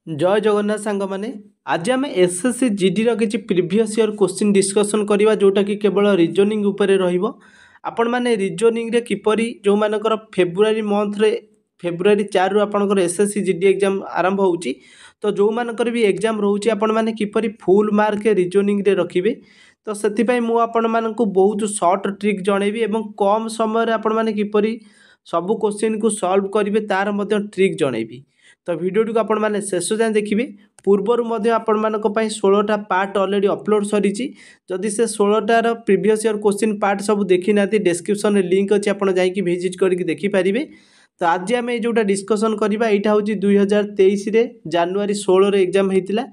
जय जगन्नाथ सांग मैंने आज आम एसएससी जीडी किसी प्रीवियस ईयर क्वेश्चन डिस्कसन करवा जोटा कि केवल रिजनिंग उपरे रहिबो। आपण माने रिजनिंग रे किपरि जो मानकर फेब्रुआरी मंथ रे फेब्रुआरी 4 रु आपनकर एसएससी जीडी एग्जाम आरंभ होउची। तो जो मानकर भी एग्जाम रोची आपण माने किपरि फुल मार्क रिजनिंग रे रखिबे। तो सेति पई मु आपण मानकु बहुत शॉर्ट ट्रिक जणेबी एवं कम समय रे आपण माने किपरि सब क्वेश्चन को सॉल्व करिवे तार मध्य ट्रिक जणेबी। तो वीडियो को आपण माने शेष जाए देखिए। पूर्वर आपण मानक पई 16टा पार्ट ऑलरेडी अपलोड सरीची। जदि से 16टार प्रीवियस ईयर क्वेश्चन पार्ट सब देखि नाती डिस्क्रिप्शन में लिंक अछि, आपण जाई कि विजिट करके देखि पारिबे। तो आज आम जोटा डिस्कसन करबा एटा होची 2023 रे जनवरी 16 रे एग्जाम हेतिला,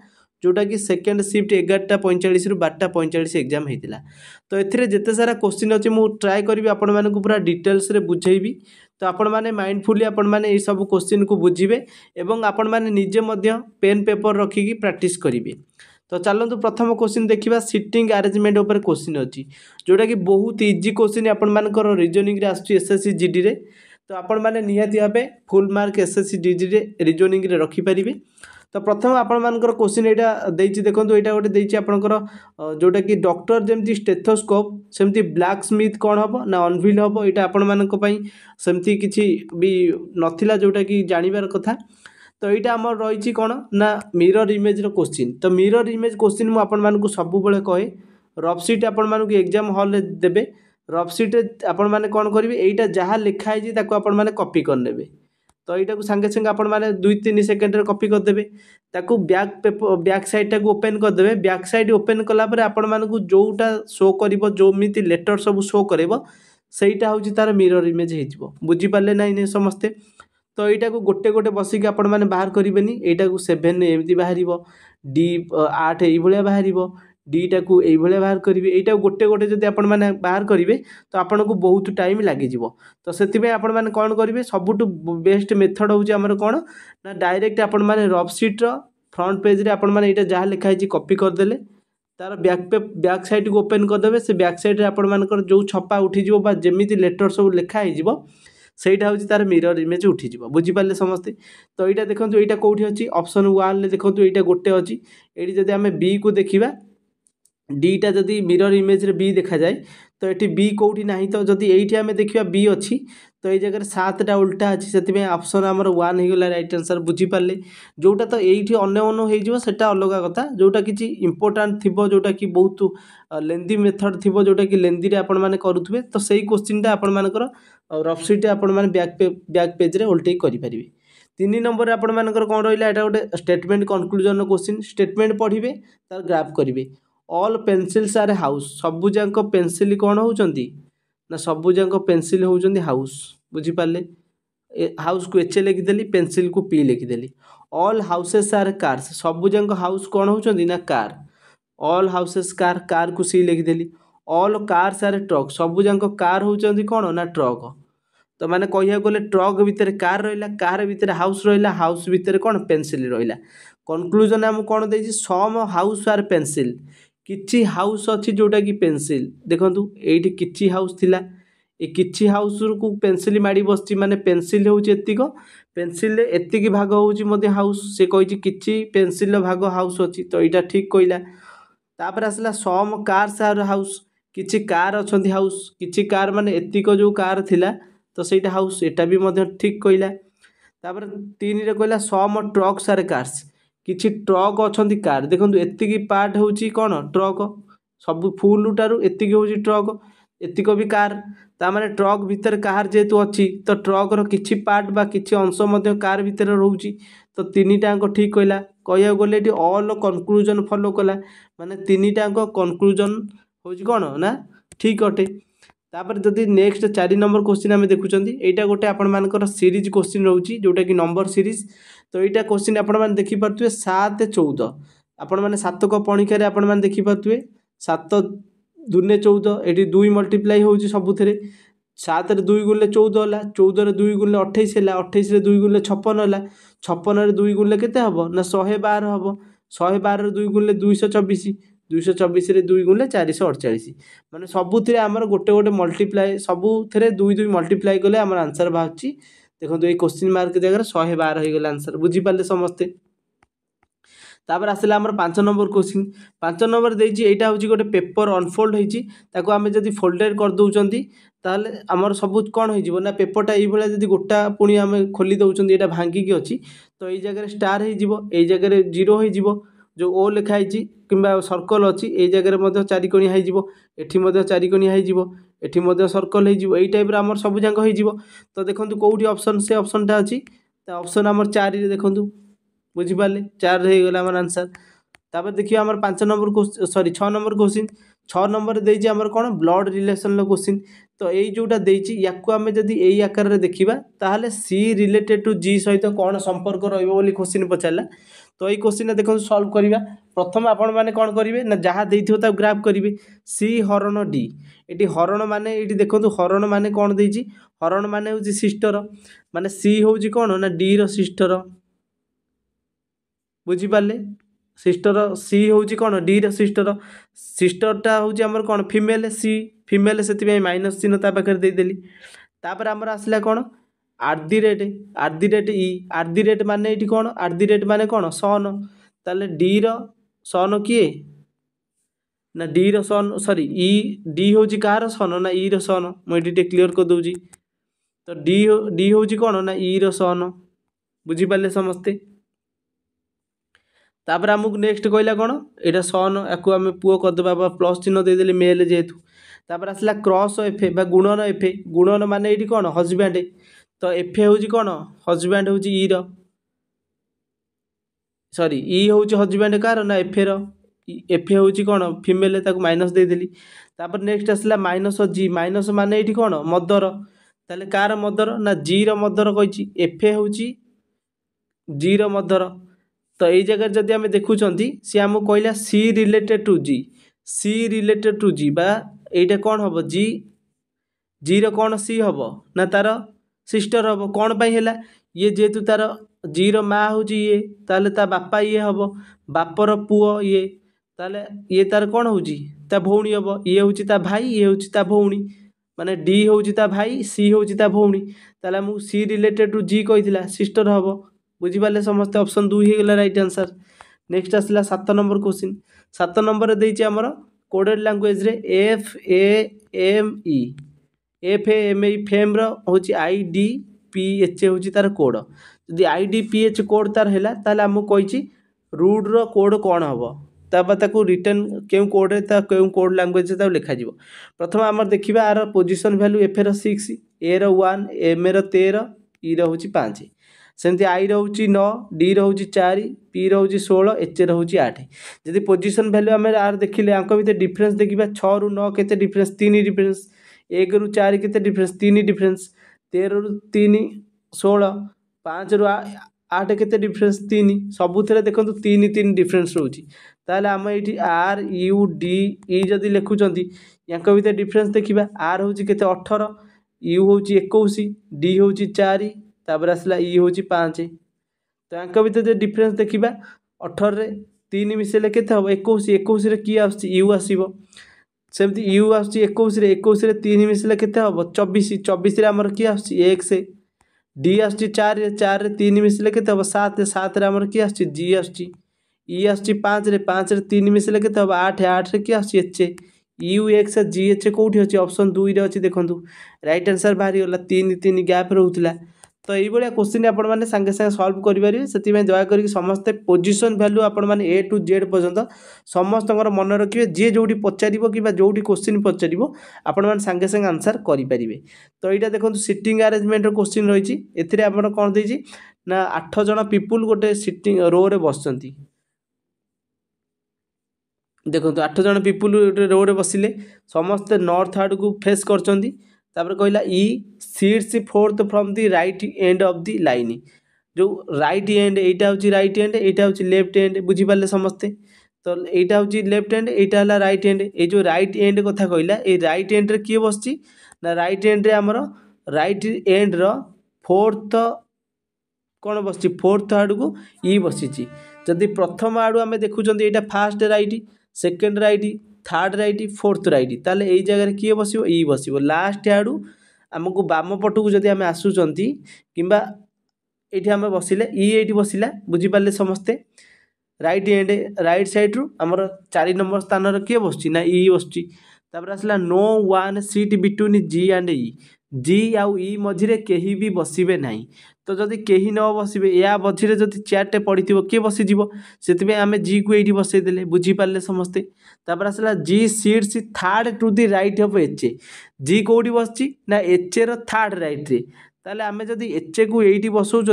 जोटा कि सेकेंड शिफ्ट 11:45 रु 12:45 एग्जाम हेतिला। तो एथिरे जेते सारा क्वेश्चन अछि मु ट्राई करबी आपण मानकु पूरा डिटेल्स रे बुझेइबी। तो आपण माने माइंडफुली आपण माने ए सब क्वेश्चन को बुझिबे एवं आपण माने निजे मध्य पेन पेपर रखिकी प्रैक्टिस करिवे। तो चलतु प्रथम क्वेश्चन देखिबा। सिटिंग अरेंजमेंट ऊपर क्वेश्चन अछि, जोटा कि बहुत इजी क्वेश्चन आपण मानकर रिजनिंग रे आछि एसएससी जीडी रे। तो आपण माने निहाती भाबे फुल मार्क एसएससी जीडी रे रिजनिंग रे रखि परिबे। तो प्रथम आपण मानकर क्वेश्चन एटा देछि, देखंतु एटा गोटे देछि आपनकर जोटा कि डॉक्टर जेमति स्टेथोस्कोप सेमति ब्लैक स्मिथ कोन हबो ना अनविल हबो। एटा आपण मानक पई सेमति किछि भी नथिला जोटा कि जानिबार कथा। तो यहाँ आम रही कौन ना मिरर इमेज क्वेश्चन। तो मिरर इमेज क्वेश्चन मुझे आपण मानक सब कहे रफ सीट आपण मानक एग्जाम हॉल देबे। रफ सीट आपण माने कौन करेंगे यहाँ जहाँ लिखाई आपण माने कॉपी करने। तो यहाँ को सांगे सांगे आपण माने 2-3 सेकेंड रे कॉपी करदेबे। ताकू बैक पेपर बैक साइड टाक ओपन करदेबे। बैक साइड ओपन कलापर आपण मानक जोटा शो करिवो जोमिति लेटर सब शो करिवो सेटा होची तार मिरर इमेज हेजिवो। बुझी पाले ना इने समस्ते। तो यहाँ को गोटे गोटे बसिक आपण माने बाहर करेंगे। यहाँ को 7 एमती बाहर डी 8 ये बाहर डी टाक ये बाहर करेंगे। यहाँ गोटे गोटे जब आपण माने बाहर करेंगे तो आपन को बहुत टाइम लगे। तो से आपण माने कौन करेंगे सबुठ बेस्ट मेथड हूँ आमर कौन ना डायरेक्ट आपण माने रफ सीट्र फ्रंट पेज रे आपण माने यहाँ जहाँ लिखाई कॉपी करदेले तार बैक साइड को ओपन करदे। से बैक साइड आपण मानकर जो छपा उठीज जमी लेटर सब लिखाई सहीटा हूँ तार मिरर इमेज उठीज। बुझीपारे समस्ते। तो यहाँ देखो यहाँ कौटी अच्छी ऑप्शन 1 देखो यहाँ गोटे अच्छी। ये जब आम बी को देखा डीटा जदि मिरर इमेज रे बी देखा जाए तो ये बी कौटी ना। तो जदि ये आम देखा बी अच्छी तो ये जगह 7टा उल्टा अच्छी से ऑप्शन आमर 1 होगा राइट आंसर। बुझीपारे जोटा तो ये अन्न होटा अलग कथा। जोटा कि इंपोर्टाट थी जोटा कि बहुत लेंदी मेथड थी जोटा कि लेंदी रे आपण माने करुथबे। तो सही क्वेश्चन टा आपण मानकर रफ सीट आपण माने बैक पेज रे उल्टे करि परिबे। 3 नंबर रे आपण मानकर कोन रहिला एटा गोटे स्टेटमेंट कंक्लूजन क्वेश्चन। स्टेटमेंट पढ़िबे तार ग्राफ करिवे। ऑल पेंसिल्स आर हाउस सबु जांक पेंसिल कोन होउचंती ना सबु जांक पेंसिल होउचंती हाउस। बुझी पाले हाउस को एच लिखिदेली पेंसिल को पी लिखिदेली। ऑल हाउसेस आर कार्स सबु जांक हाउस कोन होउचंती ना car. All houses car car को सी लिखिदेली। ऑल कार्स आर ट्रक सबु जांक कार होउचंती कोन ना ट्रक। तो माने कहिया गले ट्रक भितर कार रहिला कार भितर हाउस रहिला हाउस भितर कोन पेंसिल रहिला। कंक्लूजन हम कोन देछि सम हाउस आर पेंसिल किछि हाउस अछि जोटा कि पेंसिल। देखंतु एठी किछि हाउस थिला ए किछि हाउस को पेंसिल माडी बसछि माने पेंसिल होउछि एतिक पेंसिल रे एतिक भाग होउछि मध्ये हाउस। से कहिछि किछि पेंसिल भाग हाउस अछि तो एटा ठीक कहिला। तापर आसला सम कार्स आर हाउस किछि कार अछंती हाउस किछि कार माने एतिक जो कार थिला तो सेटा हाउस एटा भी मध्ये ठीक कहिला। तापर 3 रे कहला सम ट्रक्स आर कार्स किछि ट्रक अछंती कार। देखंतु एतिकी पार्ट होउछि कोन ट्रक सब फुल टारू एतिकी होउछि ट्रक एतिक भी कार। ता माने ट्रक भीतर कार जेतु अछि तो ट्रक रो किछि पार्ट बा किछि अंश मध्ये कार भीतर रहउछि। तो 3टाक ठीक कहिला। कहिया गले एटी ऑल कंक्लूजन फॉलो कला माने 3टाक कंक्लूजन होउछि कोन ना ठीक अटे। तापर जदि नेक्स्ट 4 नंबर क्वेश्चन आम देखुचंती एटा गोटे आपण मानकर सीरीज क्वेश्चन रहउछि जोटा कि नंबर सीरीज। तो यहाँ क्वेश्चन आपण माने देखि पारथुए 7-14 आपण माने 7 को पणिका रे आपण माने देखि पारथुए 7 दूने 14 एटी 2 मल्टीप्लाई होउछि सबुथरे 7 रे 2 गुणले 14 होला 14 रे 2 गुणले 28 होला 28 रे 2 गुणले 56 होला 56 रे 2 गुणले केते हबो ना 112 हबो 112 रे 2 गुणले 224 224 रे 2 गुणले 448 माने सबुथरे हमर गोटे गोटे मल्टीप्लाई सबुथरे 2 मल्टीप्लाई कले हमर आंसर बाहछि। देखो ये क्वेश्चन मार्क जगह 112 हो गला आंसर। बुझी पाले समस्ते। तापर आसला आमर 5 नंबर क्वेश्चन 5 नंबर देइछि एटा होछि गोटे पेपर अनफोल्ड होइछि ताको आमे जदि फोल्डेड कर दउचंती ताले आमर सब कोन होई जिवो ना पेपरटा एई भले जदि गोटा पुणी आमे खोली दउचंती एटा भांगी की अछि तो एई जगह स्टार होई जिवो एई जगह जीरो होई जिवो जो ओ लिखा होइछि किंबा सर्कल अछि एई जगह मध्ये चारि कोणी होई जिवो एठी मध्ये चारि कोणी होई जिवो एठी मध्ये सर्कल होई जिवो एई टाइप रे आमर सब जांक होई जिवो तो देखंतु कोउठी ऑप्शन से ऑप्शनटा अछि तो ऑप्शन आमर 4 रे देखंतु बुझी पाले 4 रे गेला आमर आंसर तापर देखियो आमर 5 number question sorry 6 number question 6 number देइछि आमर कोन ब्लड रिलेशन लो क्वेश्चन तो एई जोटा देइछि याकु आमे जदि एई आकार रे देखिबा ताहाले सी रिलेटेड टू जी सहित कोन संपर्क रहइबो बोली क्वेश्चन पचारला तो एई क्वेश्चन देखो सॉल्व करिबा प्रथम आपण माने कोन करिवे ना जहा देइथियो ता ग्राफ करिवे सी हरण डी एटी हरण माने एटी देखंतु हरण माने कोन देइछि हरण माने होछि सिस्टर माने सी होछि कोन ना डी रो सिस्टर बुझी पाले सिस्टर सी होछि कोन डी रो सिस्टर सिस्टरटा होछि हमर कोन फीमेल सी फीमेल सेति में माइनस चिन्ह ता पाखर दे देली तापर हमर आसला कोन at the rate E at the rate माने एटी कोन एट द रेट माने कोन सन ताले डी रो सन किए ना डी रो सन सॉरी ई डी होछि कार सन ना ई रो सन म एटी क्लियर कर दोजी तो डी होछि कोन ना ई रो सन बुझी पाले समस्ते तापर हमକୁ नेक्स्ट कहला कोन एटा सन याकु हम पुओ कर देबा प्लस चिन्ह दे देली मेल जेतु तापर आसला क्रॉस एफ बा गुणन माने एटी कोन हस्बैंड तो एफ होछि कोन हस्बैंड होछि ई रो सॉरी ई होछि हस्बैंड कार ना एफ रो एफ होछि कोन फीमेल ताको माइनस दे देली तापर नेक्स्ट आसला माइनस जी माइनस माने एटी कोन मदर ताले कार मदर ना जी रो मदर कहिछि एफ होछि जी रो मदर तो ये जगह जदि आम देखुंट सी आम कहला सी रिलेटेड टू जी बा एटा कौन हम जी जी रो कौन सी हम ना तार सिस्टर हम कौन पाई है ये जेहेतु तार जी रो माँ हूँ ये ताले ता बापा ये हम बापर पुओ ये ताले ये तार कौन हूँ ता भौणी हम ये हूँ ता भाई ये हूँ ता भौणी माने डी हूँ ता भाई सी हूँ ता भौणी ताले आमको सी रिलेटेड टू जी कही सिस्टर हम बुझीपारे समस्त ऑप्शन 2 ही गला राइट आंसर नेक्स्ट आसला 7 नंबर क्वेश्चन 7 नंबर देइछि हमर कोडेड लैंग्वेज रे F A M E fame रो होछि आई डी पी एच होछि तार कोड यदि I D P H code तार हैला ताले हमको कहिछि रूट रो कोड कोन हबो तापर ताकू रिटर्न केउ कोड रे ता केउ कोड लैंग्वेज ता लिखा जिवो प्रथम हमर देखिबा आर पोजीशन वैल्यू एफ रो 6 ए रो 1 एम रो 13 ई रो होछि 5 सेमती आई रोचे 9 डी रोचे 4 पी रोचे 16 एच रोचे 8 जदि पोजीशन वैल्यू आम आर देखिले आंक भितर डिफरेंस देखा 6 रु 9 के डिफरेंस 3 डिफरेंस 1 रु 4 के डिफरेंस 3 डिफरेंस 13 रु 3 16 5 रु 8 के डिफरेंस 3 सबुथ देखो 3 3 डिफरेंस रोचे ताले आम ये आर यू डी ई जदि लिखुंट या भितर डिफरेंस देखा आर हूँ के 18 यू हूँ 21 डी हूँ 4 तापर आसला ई हूँ 5 तो यांक भितर जो डिफरेंस देखा 18 रे 3 मिसेले केते हम 21 रे कि आसछि यू आसीबो सेमती यू आसछि 21 रे 3 मिसेले केते हम 24 रे हमर कि आसछि x डी आसछि 4 रे 3 मिसेले केते हम 7 रे हमर कि आसछि जी आसछि ई आसछि 5 रे 3 मिसेले केते हम 8 रे कि आसछि h you x ji H कोठी अछि ऑप्शन 2 रे अछि देखंतु राइट आंसर बाहरी गला 3 3 गैप रहउतला तो ये क्वेश्चन आपण मैंने सांगे सांगे सल्व करेंगे से दयाकोरी समस्ते पोजीशन वैल्यू आपण मैंने ए टू जेड पर्यंत समस्त मन रखिए जी जो पचार कि जो क्वेश्चन पचार आपण मैंने सांगे सांगे आंसर करेंगे तो यहाँ देखो सिटिंग आरेंजमेंट क्वेश्चन रही है कौन देती ना 8 जन पीपुल गोटे सिटिंग रो रे बस देखो 8 जन पीपुल गोटे रो रे बसिले समस्ते नॉर्थ आड़ को फेस कर कहला E seats fourth from the right end of the line जो राइट एंड एटा हूँ राइट एंड एटा हूँ लेफ्ट एंड बुझीपारे समस्ते तो यहाँ हूँ लेफ्ट एंड यहाँ है राइट एंड ये जो राइट एंड कथा कहला ये राइट एंड रे किए बस ना राइट एंड रे आमर राइट एंड रो फोर्थ कौन बस फोर्थ आड़ को ई बसी जदि प्रथम आड़ू आम देखुं यहाँ fast right second right third right fourth right ताले यही जगह किए बस ई बस लास्ट आड़ू आमको बाम पटू जदि आम आसुँच कि ये बसिले ई ये बसिला बुझीपारे समस्ते राइट एंड राइट साइड रु आमर 4 नंबर स्थान किए बस ना ई बस आसला no one seat between G and E G आउ ई मझिरे कहीं भी बसबे ना तो जदि कहीं न बसबे या मझिरे जदि चेयरटे पड़ी किए बसीज से आम जी को ये बसईदे बुझीपारे समस्ते आसला G seats third to the right of H A G कौटी बस ना एच ए थर्ड राइट रे ताले आमे जदि एच ए को ये बसौं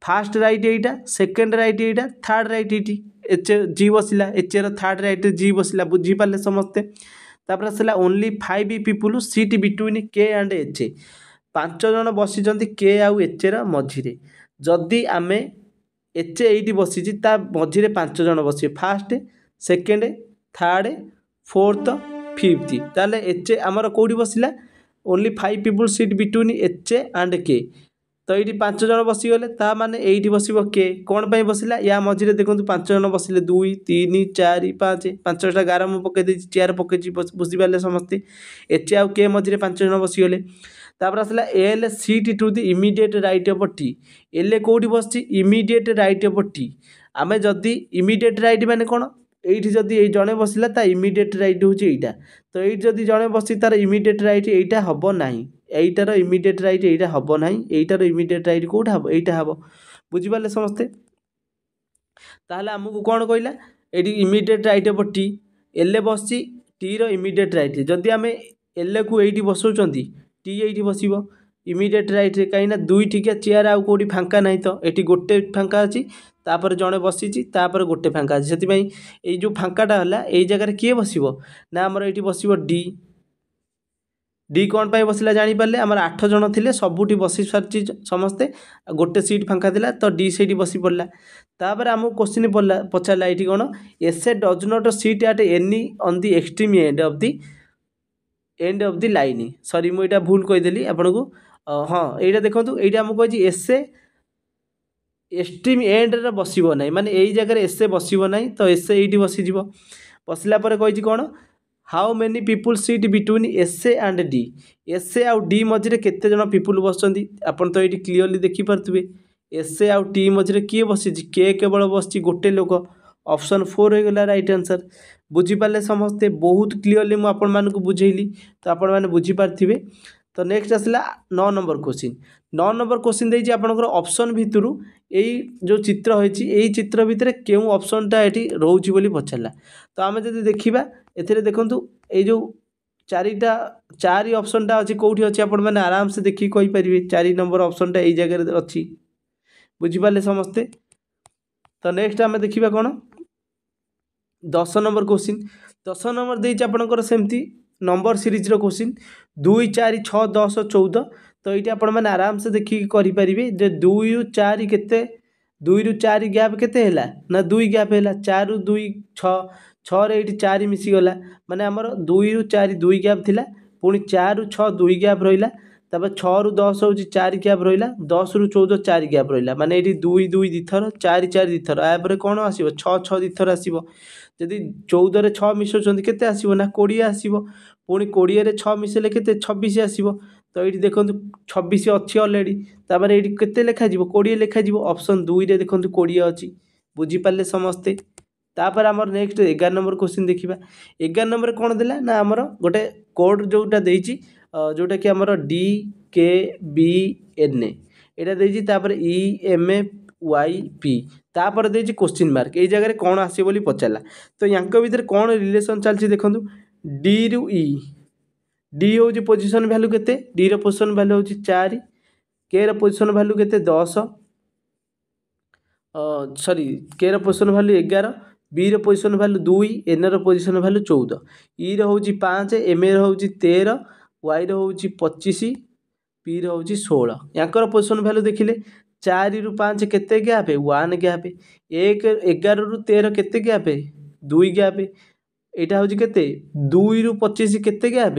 फास्ट राइट एटा सेकेंड राइट एटा थर्ड राइट ये एच जी बसला एच ए थर्ड राइट जी बसला बुझीपारे समस्ते तापर आसला ओनली 5 पीपुल सीट बिटवीन के एंड एच ए 5 जन बसी के आउ एच ए मझिरे जदि आमे एच ए ये बसी मझिरे 5 जन बस fast second third fourth fifth ताले एच ए आमर कौटी बसला only 5 people seat between H A and के तो ये 5 जन बसीगले ताने ये बस के कौन पर बसला या मझे देखो 5 जन बसिले 2 3 4 5 5टा गार मुझे पकई चेयर पकई बुझीपारे समस्ते एच आउ के मझे 5 जन बसीगले तापर आसला L seat to the immediate right of T L कौटी बस इमिडिएट राइट ऑफ टी आम जदि इमिडिएट राइट माने कौन ये जदि जड़े बसला ता इमिडिएट राइट हूँ यहाँ तो ये जदि जड़े बस तार इमिडिएट राइट यहाँ हम ना यहीटार इमिडिएट राइट यहाँ हम ना यहीटार इमिडिएट राइट कौटा हम यहाँ हम बुझीपारे समस्ते ताहले आमको कौन कहला ये immediate right of T L बस टी इमिडिएट राइट जदि आम एल को ये बसौं टी ये बस इमिडिएट राइट रे कहीं दुई टिकिया चेयर आउ कौटी फांका ना तो ये गोटे फांका अच्छी तापर जड़े बसी तापर गोटे फांका अच्छी से जो फांकाटा है ये जगह किए बस ना आमर ये बस डी डी कौन पाई बसला जानीपारे आम 8 जन थे सबुठी बसी सारी समस्ते गोटे सीट फांका था तो डी से बसी पड़ा तापर आमको क्वेश्चन पचारा ये कौन एसे does not seat at any on the extreme end of the line sorry मुझे भूल कहीदेली आपन को हाँ यहाँ देखो ये आमको कही एसे एक्सट्रीम एंड रे बसब ना माने यही जगह एसे बसब ना तो एसे ये बसीज बसला कही कौन how many people seat between S and D S आउ डी मझे केते जन पीपुल बसुँच आपन तो ये क्लीयरली देखिपे एस आउ टी मझे किए बसी के केवल बस गोटे लोक ऑप्शन 4 हो गला राइट आंसर बुझीपारे समस्ते बहुत क्लीयरली मुझे बुझेली तो आपण मैंने बुझीपारे तो नेक्स्ट आसला 9 नंबर क्वेश्चन 9 नंबर क्वेश्चन देती आपंकर ऑप्शन भितर यही जो चित्र होती यही चित्र भितर क्यों ऑप्शनटा ये रोचे बोली पचारा तो आम जब देखा ए देखूँ ये जो चारि ऑप्शनटा अच्छी कौटी अच्छी आपण मैंने आराम से देखिए कहींपारे 4 नंबर ऑप्शनटा यही जगह अच्छी बुझीपारे समस्ते तो नेक्स्ट आम देखा कौन 10 नंबर क्वेश्चन 10 नंबर देती आपंकर सेमती नंबर सीरीज क्वेश्चन 2 4 6 10 14 तो ये आपण मैंने आराम से देखिए करेंगे 2 रु 4 के 2 रु 4 गैप केते हैला ना 2 गैप है 4 रु 2 6 6 रे 4 मिसीगला माने आमर 2 रु 4 2 गैप थिला पुणी 4 रु 6 2 गैप रहिला तापर 6 रु 10 हूँ 4 गैप रहिला 10 रु 14 4 गैप रहिला माने ये 2 2 दिथर 4 4 दिथर यापर कौन आसो 6 6 दिथर आसो जदि 14 रे 6 मिसौं केते आसो ना 20 आसो पुणी 20 रे 6 मिसेले केते 26 आसो तो ये देखो 26 अच्छी अलरेडी तापर ये केते लेखा 20 लेखा ऑप्शन 2 रे देखो 20 अच्छी बुझीपारे समस्ते तापर आमर नेक्स्ट 11 नंबर क्वेश्चन देखा 11 नंबर कौन देला ना आमर गोटे कोड जोटा देछि जोटा कि आमर डी के बी एन एटा देछि तापर E M F Y P तापर देछि क्वेश्चन मार्क ये जगह कौन आसे बोली पचारा तो यांक भितर कौन रिलेशन चलछि देखो डी रु ई डी हूँ पोजिशन भैल्यू केते डी रो पोजिशन भैल्यू हूँ 4 के रो पोजिशन भैल्यू केते 10 सॉरी के रो पोजिशन भैल्यू 11 बी रो पोजिशन भैल्यू 2 एन रो पोजिशन भैल्यू 14 ई रो हूँ 5 एम ए रो हूँ 13 वाई रो हूँ 25 पी रो हूँ 16 यांकर पोजिशन भैल्यू देखिले 4 रु 5 केते गैप 1 गैप 1 11 रु 13 केते गैप 2 गैप यहाँ हूँ केते 2 रु 25 केते गैप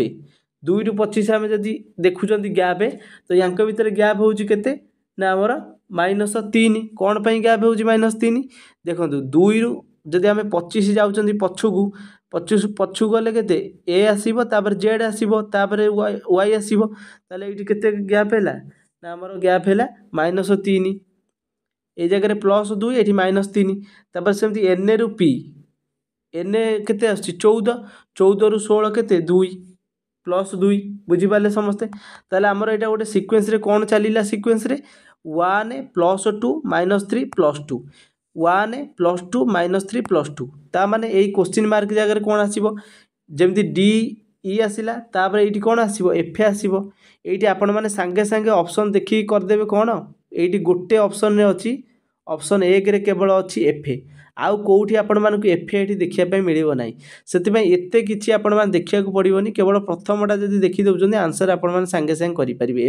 2 रु 25 आम जदि देखुं गैप तो यांक भितर गैप हूँ केते ना आमर -3 कौन पर गैप हूँ -3 देखो 2 रु जदि आम 25 जाऊँ पछकू पछू गले केते ए आसब तापर जेड आसब तापर वाई आसब ताले ये केते गैप है ना आमर गैप है -3 এই জায়গায় +2 এটি -3 তাପରେ সেମିତି n ରୁ p n केते आसुची 14 14 ରୁ 16 केते 2 +2 बुझिपारे समस्ते ताले आमर एटा गोटे सीक्वेंस रे कोन चलीला सीक्वेंस रे 1 +2 -3 +2 1 +2 -3 +2 ता माने एई क्वेश्चन मार्क जगह रे कोन आसीबो जेमती डी ई आसिला तापर एठी कोन आसीबो एफ आसीबो एठी आपण माने संगे संगे ऑप्शन देखि कर देबे कोन एठी गोटे ऑप्शन रे अछि ऑप्शन 1 रे केवल अछि एफ आउ कोठी आपण मानकु एफ एठी देखिया पय मिलिबो नाही सेति पय एते किछि आपण मान देखिया को पड़िबोनी केवल प्रथमटा जदी देखि दउजोनी आंसर आपण मान संगे संगे करि परिबे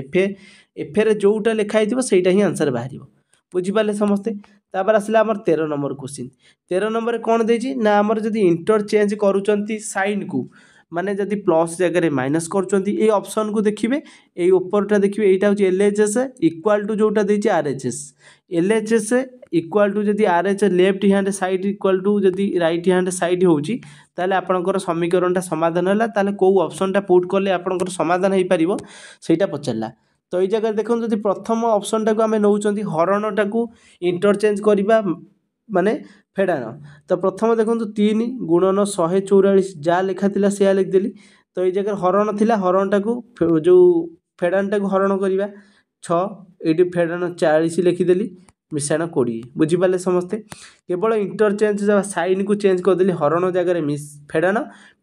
एफ रे जोटा लिखा हिथिबो सेटा ही आंसर बाहरिबो बुझि पाले समस्ते तापर आसला हमर 13 नंबर क्वेश्चन 13 नंबर कोन देछि ना हमर जदी इंटरचेंज करूचंती साइन को माने जदी प्लस जगह रे माइनस करूचंती ए ऑप्शन को देखिबे ए ऊपरटा देखिबे एटा होची एलएचएस इक्वल टू जोटा देछि आरएचएस एलएचएस इक्वल टू जदी RH left hand side equal to जदी राइट हैंड साइड होची ताले आपनकर समीकरणटा समाधान होला ताले को ऑप्शनटा पुट करले आपनकर समाधान हेई परिबो सेटा पचरला तो ये जगह देखो जदि प्रथम ऑप्शनटा को आमे नउचंती हरणटा को इंटरचेंज करिबा माने फेडान तो प्रथम देखो 3 गुणन 144 जा लिखा थिला से लिख देली तो ये जगह हरण थिला हरणटा को जो फेडानटा को हरण करिबा 6 एटी फेडान 40 लिखि देली मिश्रण 20 बुझी पाले समस्ते केवल इंटरचेंज साइन को चेंज कर देली हरण जगह रे फेडान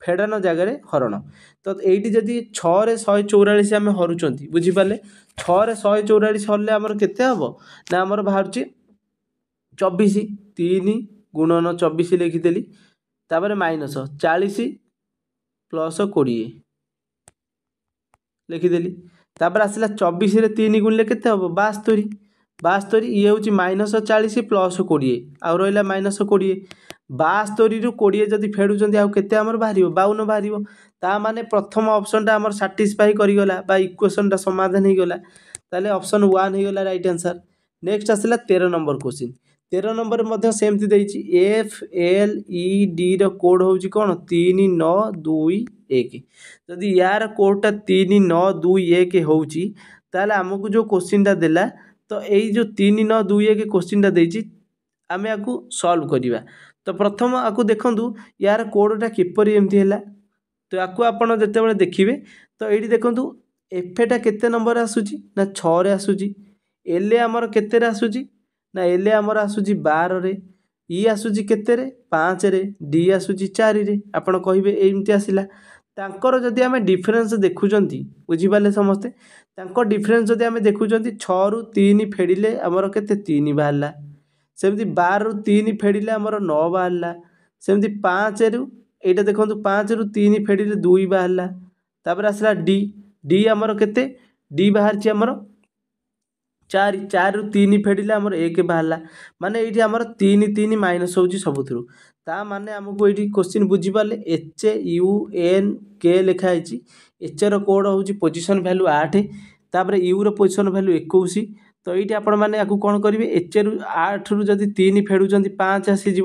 फेडान जगह रे हरण तो एटी जदि 6 रे 144 आमे हरुचंती बुझी पाले 6 रे 144 हरले हमर केते हबो ना हमर बाहरची 24 3 गुणन 24 लिखि देली तापर माइनस 40 प्लस 20 लिखि देली तापर आसला 24 रे 3 गुणले केते हबो 72 72 ये होची -40 प्लस 20 आ रहिला -20 72 रु 20 जदि फेडुचंती आ केते हमर बाहरिबो 52 बाहरिबो ता माने प्रथम ऑप्शनटा हमर सैटिस्फाई करि गला बा इक्वेशनटा समाधान हे गला ताले ऑप्शन 1 हे गला राइट आंसर नेक्स्ट आसला 13 नंबर क्वेश्चन 13 नंबर मध्ये सेमति देइची एफ एल ई डी रो कोड होची कोन 3921 जदि यार कोडटा 3921 होची ताले हमकु जो क्वेश्चनटा देला तो एई जो 3921 क्वेश्चनटा देइची आमे आकु सॉल्व करिवा तो प्रथम आकु देखंतु यार कोडटा किपरि एमथि हैला तो आकु आपण जते बेले देखिबे तो एठी देखंतु एफ टा केते नंबर आसुची ना 6 रे आसुची एल हमर केते रे आसुची ना एल हमर आसुची 12 रे ई आसुची केते रे 5 रे डी आसुची 4 रे आपण कहिबे एमथि आसिला तांकर जदि आमे डिफरेंस देखुचंती बुझी पाले समस्ते तांको डिफरेंस जदि आमे देखुचंती 6 रु 3 फेडिले हमर केते 3 बाहरला सेमती 12 रु 3 फेडिले हमर 9 बाहरला सेमती 5 रु एटा देखंतु 5 रु 3 फेडिले 2 बाहरला तापर आसला डी डी हमर केते डी बाहरची हमर 4 4 रु 3 फेडिले हमर 1 बाहरला माने एठी हमर 3 3 माइनस होची सबुथरु ता माने हमको एठी क्वेश्चन बुझी पाले एच यू एन के लिखा हिची एच रो कोड होची पोजीशन वैल्यू 8 तापर यू रो पोजीशन वैल्यू 21 तो ये आपण मैंने आपको कौन करेंगे एच रु 8 रु जदि 3 फेडुं 5 आसीज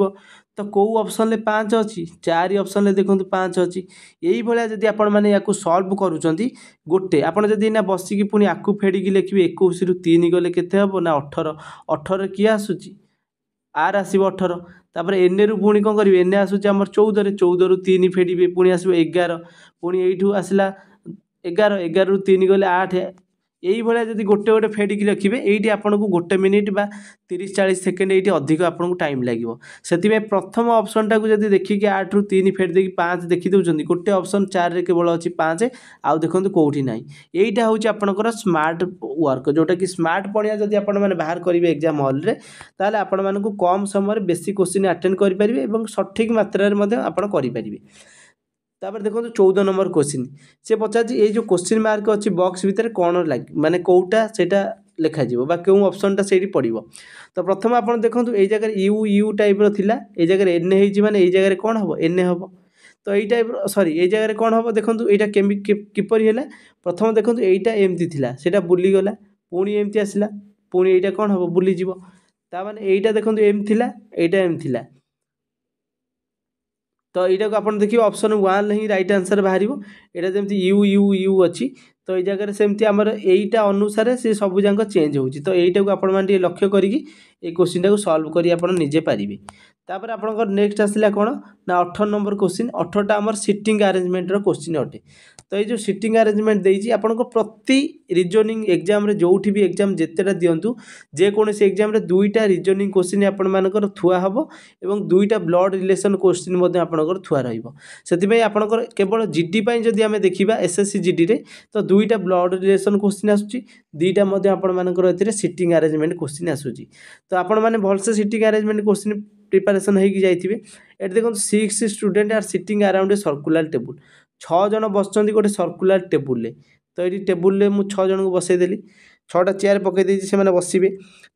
तो कौ ऑप्शन ले 5 अच्छी 4 ऑप्शन ले देखो 5 अच्छी यही भाया जब आपण मैंने या सल्व करुँच गोटे आपड़ जदि ना बसिकी पुणी आकु फेडिकी लिखे 21 रु 3 गले केते हम ना 18 18 किए आसूची आर आसो 18 तापर एन रु पुणी कौन करेंगे एन आसूची आम 14 14 रु 3 फेडिबे पुणी आसो 11 पुणी यू आसला 11 11 रु 3 गले 8 यही भाया जब गोटे गोटे फेडिकी रखिए ये आपको गोटे मिनिट बा 30-40 सेकेंड ये अधिक आपको टाइम लगे से प्रथम ऑप्शन टाक जब देखिए 8 रु 3 फेड देखिए 5 देखी दूसरी गोटे ऑप्शन 4 रे केवल अच्छी 5 आउ देखो कौटी ना यहीटा हूँ आपंकर स्मार्ट वर्क जोटा कि स्मार्ट पढ़िया जब आपने बाहर करेंगे एग्जाम हॉल रे ताले आपण मानकु कम समय बेसी क्वेश्चन अटेंड करेंगे और सठिक मात्रा आप करेंगे तापर देखो 14 नंबर क्वेश्चन से पचार ये जो क्वेश्चन मार्क अच्छी बॉक्स भितर कौन लगे माने कौटा सेटा लिखा बा क्यों ऑप्शनटा से पड़ो तो प्रथम आप देखो ये जगह यू यू टाइप थिला ये जगह एन होने ये जगह कौन हम एन हम तो यही टाइप सॉरी ये जगह कौन हम देखो यहाँ किपर है प्रथम देखो यहीटा एमती थिला सेटा बुलीगला पुणी एमती आसला पुणी यहीटा कौन हम बुलीज ताने यहीटा देखो एम थिला यहीटा एम थिला तो यहाँ को आप देखिए ऑप्शन 1 ही राइट आंसर बाहर यहाँ जमी यू यू यू अच्छी तो ये जगह सेमती आमर यहीटा अनुसार से सब जाक चेंज होती तो यहीटा को आपण लक्ष्य करी ये क्वेश्चन को सॉल्व करी आपण निजे पारिबे। तापर आपनकर नेक्स्ट आसिला कोन ना 18 नंबर क्वेश्चन। 18टा हमर सिटिंग अरेंजमेंट रो क्वेश्चन अटे। तो ये जो सिटिंग अरेंजमेंट देइछि आपनको प्रति रीजनिंग एग्जाम रे जोठी भी एग्जाम जेतेटा दियंतु जे कोनोसी एग्जाम रे दुईटा रीजनिंग क्वेश्चन आपण मानकर थुआ हबो एवं दुईटा ब्लड रिलेशन क्वेश्चन मध्ये आपनकर थुआ रहइबो। सेति पई आपनकर केवल जीडी पई जदि हमें देखिबा एसएससी जीडी रे तो दुईटा ब्लड रिलेशन क्वेश्चन आसुची दुईटा मध्ये आपण मानकर एथिरे सिटिंग अरेंजमेंट क्वेश्चन आसुची। तो आपण माने भलसे सिटिंग अरेंजमेंट क्वेश्चन प्रिपरेशन होगी जाइए। ये देखो 6 student are sitting around a circular table 6 जन बसचंदी गोटे सर्कुलर टेबुल। तो ये टेबुल मु 6 जन को बसईदेली 6टा चेयर पकईदे से बसवे।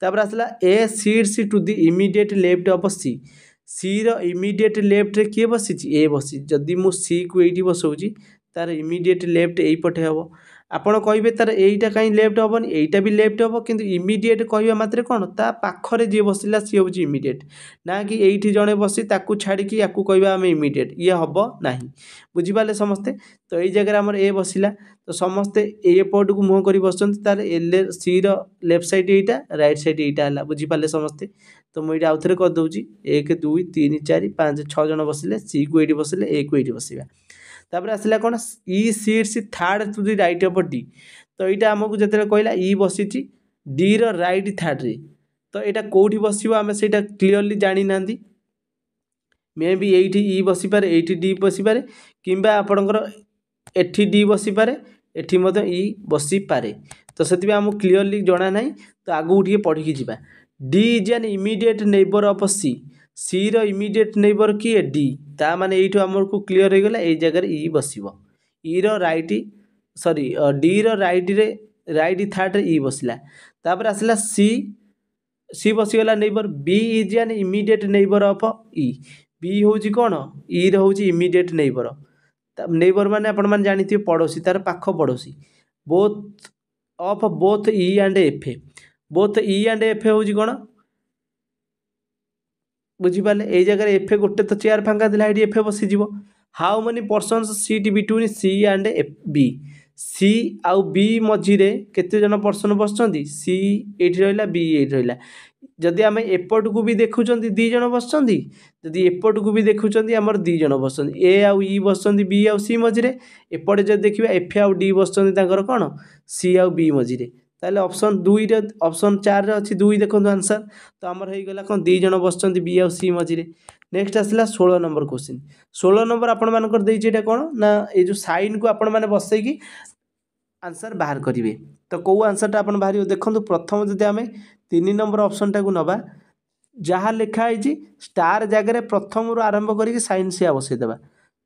तापर आसला A seats to the immediate left of C. C रो इमिडिएट लेफ्ट रे किए बसी ए बसी जदि मु सी को एठी बसौची तार इमिडिएट लेफ्ट एई पटे हबो। आपण कहिबे तार एईटा काई लेफ्ट हबनी एईटा भी लेफ्ट हबो किंतु इमिडिएट कहवा मात्रे कोन ता पाखरे जे बसिला सी होची इमिडिएट ना कि एईठी जणे बसी ताकू छाड़ी कि याकू कहबा हम इमिडिएट ये हबो नाही। बुझी पाले समस्ते। तो एई जगह हमर ए बसिला तो समस्ते ए पट को मुह करी बसचंती तार एल सी रो लेफ्ट साइड एईटा राइट साइड एईटा हला। बुझी पाले समस्ते। तो मु एटा आउथरे कर दउची 1 2 3 4 5 6 जण बसिले सी को एठी बसिले ए को एठी बसिबा। तापर आसला कोन E seats third to the right of D. तो यहाँ आमको जिते कहला ई बसी डी रो राइट थर्ड रे तो यहाँ कौटी बसो आम से क्लीयरली जानी ना मे बी एठी ई बसी पारे एठी डी बसी पारे किंबा आपणकर एठी डी बसी पारे एठी मत ई बसी पारे। तो से आमको क्लीयरली जना ना। तो आगू टे पढ़ी जावा। D is an immediate neighbour of C. C रो इमिडिएट नेबर किए डी ता माने एठू हमको क्लियर हो गला ए जगह ई बसिबो। ई रो राइट सॉरी डी रो राइट रे राइट थर्ड रे ई बसला। तापर आसला सी सी बसीगला neighbour. B is an immediate neighbour of E. B होची कोन ई रो होची इमिडिएट नेबर। नेबर माने आपण मान जानिथि पड़ोसी तार पाख पड़ोसी both of both E and F. Both E and F होची कोन बुझीपारे ये जगह एफ गोटे तो चेयर फांका दिला ये एफ बसीज। How many persons seat between C and F B. C आउ बी मझीरे केते जन पर्सन बसचंदी सी एठी रहला बी एठी रहला। जदि आम एपट को भी देखुचंदी 2 जन बसचंदी जदि एपट को भी देखुचंदी हमर 2 जन बसचंदी ए आउ ई बसचंदी बी आउ सी मझीरे। एपटे जदि देखिबा एफ आउ डी बसचंदी ताकर कोन सी आउ बी मझीरे। ताले ऑप्शन 2 रे ऑप्शन 4 रे अछि 2 देखंतु आंसर। तो हमर हेई गला कोन 2 जन बसचंदी बी आउ सी मझीरे। नेक्स्ट आसला 16 नंबर क्वेश्चन। 16 नंबर आपण मानकर देइछि एटा कोन ना ए जो साइन को आपण माने बसै की आंसर बाहर करिवे। तो को आंसरटा आपण बाहर देखंतु प्रथम जदि आमे 3 नंबर ऑप्शन टा को नबा जहाँ लिखाई स्टार जगह प्रथम रु आरंभ करके साइन से बसई देवा।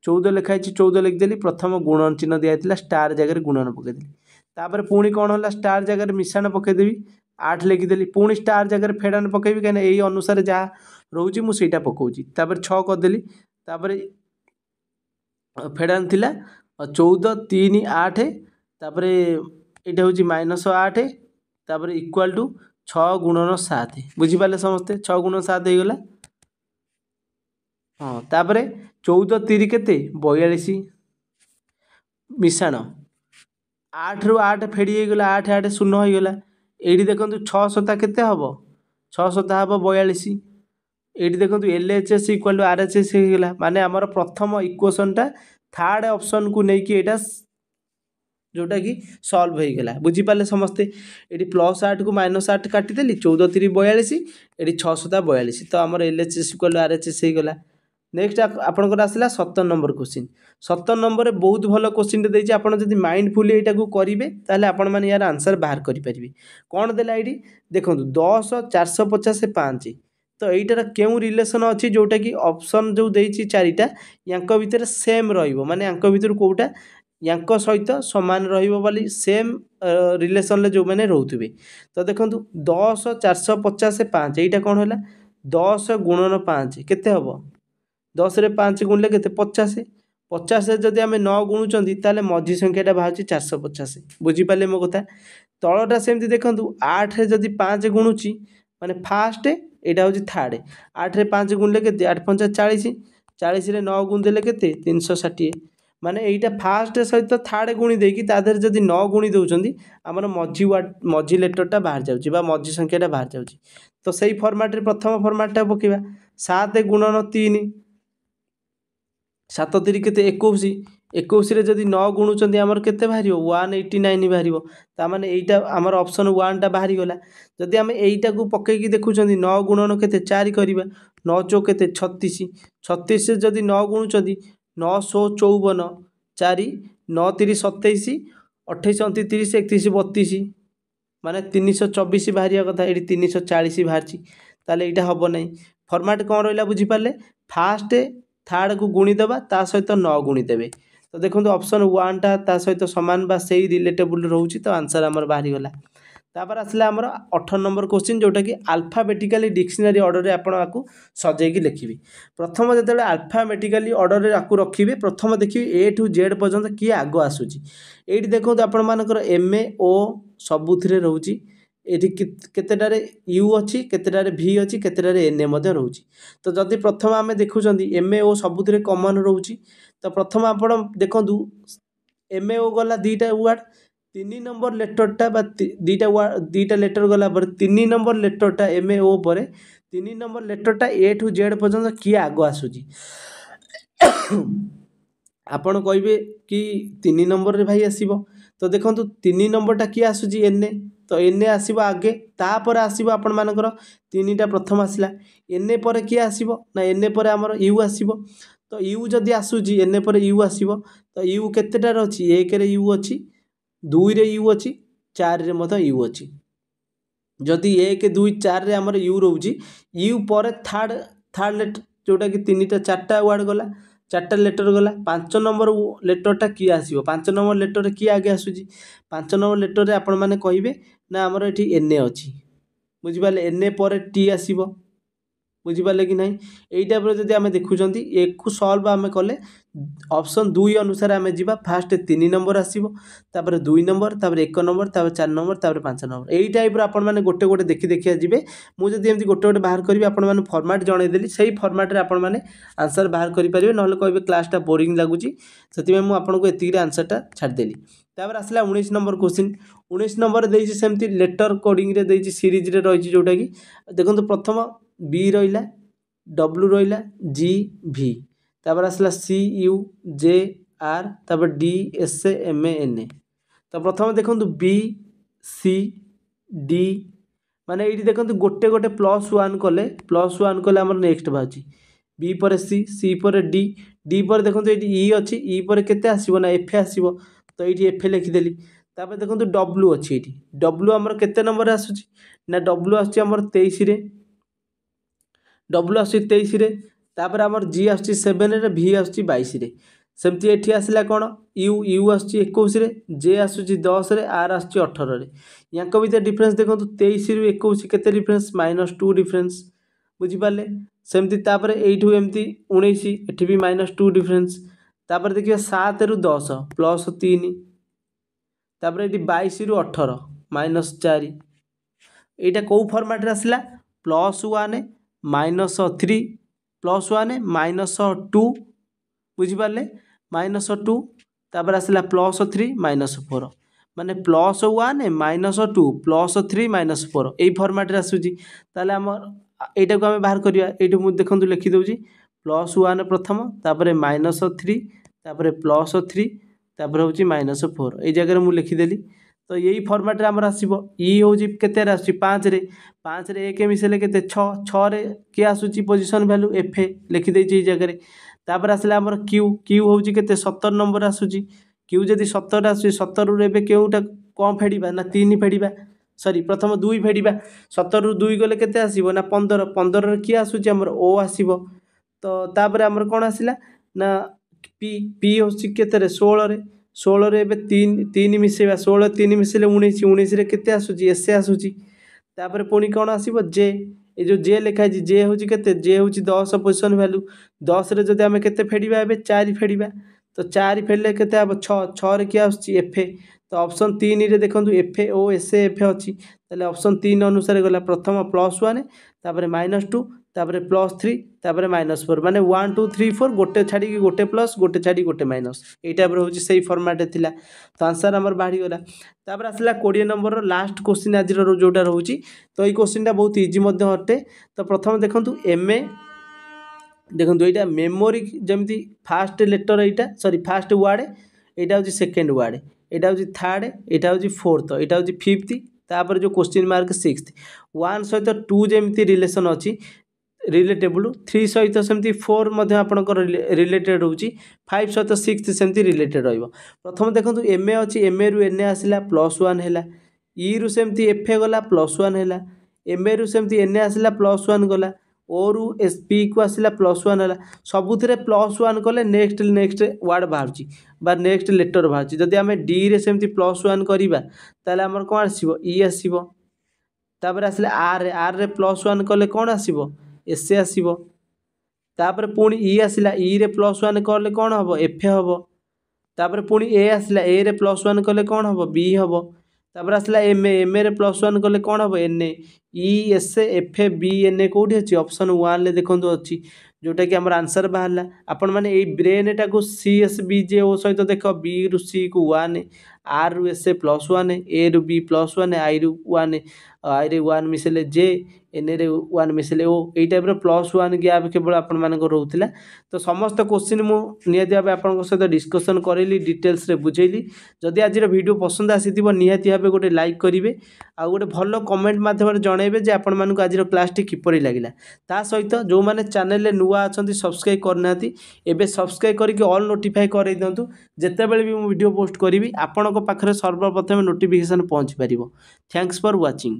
14 लिखाई 14 लिखिदेली प्रथम गुणन चिन्ह दिया स्टार जगह गुणन पकईदेली। तापर पुणी कौन है स्टार जगह मिशाण पकईदेवी 8 लिखिदेली पुणी स्टार जगह फेडान पकईबी कहीं यही अनुसार जहाँ रोचे मुझे पकाऊँगी। तापर 6 करदेली तापर फेडान थिला 14 3 8 तापर यहाँ हूँ -8 तापर इक्वाल टू 6 गुणन 7। बुझीपारे समस्ते 6 गुणन 7 हो गला। हाँ तापर 14 3 केते 42 मिशाण 8 रु 8 फेड़ी हो गला 8 8 शून्य हो गला। ये देखो 6 सता केते हम 6 सता हम 42। ये देखो LHS इक्वाल टू RHS हो गला माने आमर प्रथम इक्वेशन टा थर्ड ऑप्शन को लेकिन एटा जोटा कि सॉल्व हो गला। बुझीपारे समस्ते ये +8 को -8 काटिदेली 14 3 42 ये 6 सता 42। तो आमर LHS इक्वाल टू RHS हो गला। नेक्स्ट आपनकर आसला 17 नंबर क्वेश्चन। 17 नंबर में बहुत भल क्वेश्चन देछि आपन जदि माइंडफुली एटा को करिवे ताले आपन माने यार आंसर बाहर करि परिबे। कोन देला आईडी देखंतु 10 450 5। तो एटार केउ रिलेशन अछि जोटा कि ऑप्शन जो देछि चारिटा यांको भितर सेम रहिबो माने यांको भितर कोउटा यांको सहित समान रहिबो बोली सेम रिलेशन ले जो माने रहउथिबे। तो देखंतु 10 450 5 एटा कोन होला 10 गुणन 5 केते हबो 10 रे 5 गुणले केते 50। 50 जदि आम 9 गुणुचंदी ताले मझी संख्याटा बाहर 450। बुझीपारे मो कथा। तलटा सेमती देखंतु 8 रे जदि 5 गुणुची माने फास्ट एटा होची थर्ड 8 रे 5 गुणले केते 8 5 40 40 रे 9 गुण देले केते 360 माने एटा फास्ट सहित थार्ड गुणी देकी ता देहर जदि 9 गुणी दउचंदी हमर मझी लेटरटा बाहर जाउची बा मझी संख्याटा बाहर जाउची। तो सही फॉर्मेट रे प्रथम फॉर्मेटटा पकेबा 7 गुणन 3 7 3 केते 21 21 रे जदि 9 गुणुचंदी हमर केते बाहरियो 189 बाहरियो ता माने एइटा हमर ऑप्शन 1 टा बाहरी गला। जदि हम एइटा को पकेकी देखुचंदी 9 गुणन केते 4 करिबा 9 चौ केते 36 36 से जदि 9 गुणुचंदी 954 4 9 3 27 28 29 31 32 माने 324 बाहरिया कथा एठी 340 बाहरची ताले एइटा हबो नै। फॉर्मेट कोन रहला बुझी पाले फास्ट थार्ड को गुणी देबा ता सहित 9 गुणी देबे। तो देखो ऑप्शन 1 टा ता सहित समान बा सेही रिलेटेबल रहउची तो आंसर हमर बाहरी गला। तापर आसला हमर 18 नंबर क्वेश्चन जोटा कि अल्फाबेटिकली डिक्शनरी ऑर्डर रे आपण आकु सजेकी लिखिबे। प्रथम जते अल्फाबेटिकली ऑर्डर रे आकु रखिबे प्रथम देखिबे ए टू जेड पर्यंत की आगो आसुची। एठी देखो आपण मानकर एम ए ओ सबुथिरे रहउची एठी केतेटारे यू अछि केतेटारे भी अछि केतेटारे एन ए मध्ये रहउची। तो जदि प्रथम आमे देखुचंदी एम ए ओ सबुथिरे कॉमन रहउची तो प्रथम आपण देखंतु एम ए ओ गला दीटा वर्ड 3 नंबर लेटरटा बा दीटा लेटर गला पर 3 नंबर लेटरटा एम ए ओ पर 3 नंबर लेटरटा ए टू जेड पर्यंत की आगो आसुची। आपण कहबे कि 3 नंबर रे भाई आसीबो तो देखंतु 3 नंबरटा की आसुची एन ए तो एन ए आसीबो आगे तापर आसीबो आपण मानकर 3टा प्रथम आसिला एन ए पर की आसीबो ना एन ए पर हमर यू आसीबो। तो यू जदि आसुची एन ए पर यू आसीबो तो यू केतेटार अछि 1 रे यू अछि 2 रे यू अछि 4 रे मत यू अछि। जदि 1 2 4 रे हमर यू रहउची यू पर थर्ड लेटर जोटा कि 3टा 4टा वर्ड गला 4टा लेटर गला 5 नंबर लेटरटा की आसीबो 5 नंबर लेटर की आगे आसुची 5 नंबर लेटर रे आपण माने कहिबे ना हमर एठी एन ए अछि बुझि पाले एन ए पर टी आसीबो बुझि पाले कि नहीं। एई टाइप रो जदि हमें देखुचंती एक को सॉल्व हमें कले ऑप्शन 2 अनुसार हमें जीवा फास्ट 3 नंबर आसीबो तापर 2 नंबर तापर 1 नंबर तापर 4 नंबर तापर 5 नंबर एई टाइप रो आपण माने गोटे गोटे देखि देखिया जीवे। मु जदि एमती गोटे गोटे बाहर करबी आपण माने फॉर्मेट जणै देली सही फॉर्मेट रे आपण माने आंसर बाहर करि परिबे नहले कहबे क्लासटा बोरिंग लागुची सेति में मु आपण को एतिक रे आंसरटा छाड़ देली। तापर आसला 19 नंबर क्वेश्चन 19 नंबर देइछि सेमती लेटर कोडिंग रे देइछि सीरीज रे रहिछि जोटा कि देखंतु प्रथम बी रहिला डब्ल्यू रहिला जी भी तापर आसला सी यू जे आर तापर D S M N A. तो प्रथम देखंतु बी सी डी माने एठी देखंतु गोटे गोटे +1 कले हमर नेक्स्ट बाची बी पर सी पर डी डी पर देखंतु एठी ई अछि ई पर केते आसीबो ना एफ आसीबो तो एठी एफ लिखि देली। तापर देखंतु डब्ल्यू अछि एठी डब्ल्यू हमर केते नंबर आसुची ना डब्ल्यू आछि हमर 23 रे डब्ल्यू आछि 23 रे तापर हमर जी आछि 7 रे भी आछि 22 रे सेमती एठी आसिला कोन यू आछि 21 रे जे आछि 10 रे आर आछि 18 रे याको भीतर डिफरेंस देखंतु 23 रु 21 केते डिफरेंस -2 डिफरेंस बुझि पाले। सेमती तापर एठू एमती 19 एठी भी -2 डिफरेंस तापर देखियो 7 रु 10 +3 तापर एठी 22 रु 18 -4 एटा को फॉर्मेट रे आसिला +1 -3 +1 -2 बुझी पाले -2 तापर आसिला +3 -4 माने +1 -2 +3 -4 एई फॉर्मेट रे आसुची ताले हमर एटा को हम बाहर करिया एठू मु देखंतु लिखि दउची +1 प्रथम तापर -3 तापर +3 तापर होची -4 एई जगह रे मु लिखि देली। तो यही फॉर्मेट रे हमर आसीबो ई होची केते रे आसुची 5 रे 1 मिसेले केते 6 रे के आसुची पोजीशन वैल्यू एफ लिखि देची एई जगह रे। तापर आसला हमर क्यू होची केते 17 नंबर आसुची क्यू जदी 17 आसुची 17 रु एबे केउटा कोन फेडिबा ना 3 फेडिबा सॉरी प्रथम 2 फेडिबा 17 रु 2 गले केते आसीबो ना 15 रे की आसुची हमर ओ आसीबो। तो तापर हमर कोन आसिला ना पी होची केते रे 16 रे एबे 3 मिसेबा 16 3 मिसेले 19 रे केते आसुची एस आसुची तापर पुनी कोन आसीबो जे ए जो जे लिखा जी जे होची केते जे होची 10 पोजीशन वैल्यू 10 रे जदि हमें केते फेडिबा एबे 4 फेडिबा तो 4 फेडले केते आबो 6 रे की आसुची एफ तो ऑप्शन 3 रे देखंतु एफ ओ एस एफ अछि ताले ऑप्शन 3 अनुसार गला प्रथम +1 तापर -2 तापर +3 तापर -4 माने 1 2 3 4 गोटे छाड़ी गोटे प्लस गोटे छाड़ी गोटे माइनस ये टाइप रोचे से फॉर्मेट थिला। तो आंसर आमर बाहरी गला। तापर आसला 20 नंबर लास्ट क्वेश्चन आज जोटा रोची। तो ये क्वेश्चन बहुत इजी अटे। तो प्रथम देखंतु एमए देखो ये मेमोरी जमी फास्ट लेटर यहाँ सॉरी फास्ट वर्ड यहाँ हूँ सेकेंड वर्ड यहाँ हूँ थर्ड यहाँ हूँ फोर्थ यहाँ हूँ फिफ्थ तापर जो क्वेश्चन मार्क सिक्स्थ 1 सहित 2 जमी रिलेसन अच्छी रिलेटेबल 3 सहित सेमती 4 आपंकर रिलेटेड होची 5 सहित 6 सेमती रिलेटेड रहिबो। प्रथम देखो एमए अच्छी एमए रु एनए आसला +1 है ई रु सेमती एफए गला +1 है एमए रु सेमती एनए आसला +1 गला ओ रु एस पी को आसला +1 है सबुथिरे +1 कले नेक्स्ट वर्ड बाहर बा नेक्स्ट लेटर बाहर जदि आम डी रे सेमती +1 करवा ताले आमर कौन आसीबो ई आसीबो। तापर आसले आर रे +1 कले कौन आसीबो एस आसीबो। तापर पुणी ई आसला ई रे +1 कले कौन हम एफ हम। तापर पुणी ए आसला ए रे +1 कले कौन हम बी हम। तापर आसला एम एम रे +1 कले कौन हम N E S F B N A कौटी अच्छी ऑप्शन 1 देखो अच्छी जोटा कि आमर आंसर बाहर। आपण मैंने ये ब्रेन टाक सी एस बी जे ओ सहित देख बी रु सी को 1 आर रु एस +1 ए रु बी +1 आई रु 1 आई रे 1 मिसेले जे एन रे 1 मिसेले ओ यही टाइप +1 गैप केवल आपण मान रोला। तो समस्त क्वेश्चन मुझे निहाती भाव आप सहित डिस्कसन करेली डिटेल्स रे बुझेली। जदि आज वीडियो पसंद आसी निहाती भाव गोटे लाइक करेंगे आ गोटे भल कमेंट मध्यम जनइबे जे आपण मानक आज क्लास टी किपरि लागिला। ता सहित जो मैंने चैनल नुआ अच्छा सब्सक्राइब करना एबे सब्सक्राइब करके ऑल नोटिफाई कर दिंतु जितेबाला भी वीडियो पोस्ट करी आपण पाखे सर्वप्रथम नोटिफिकेशन पहुँची पार। Thanks for watching.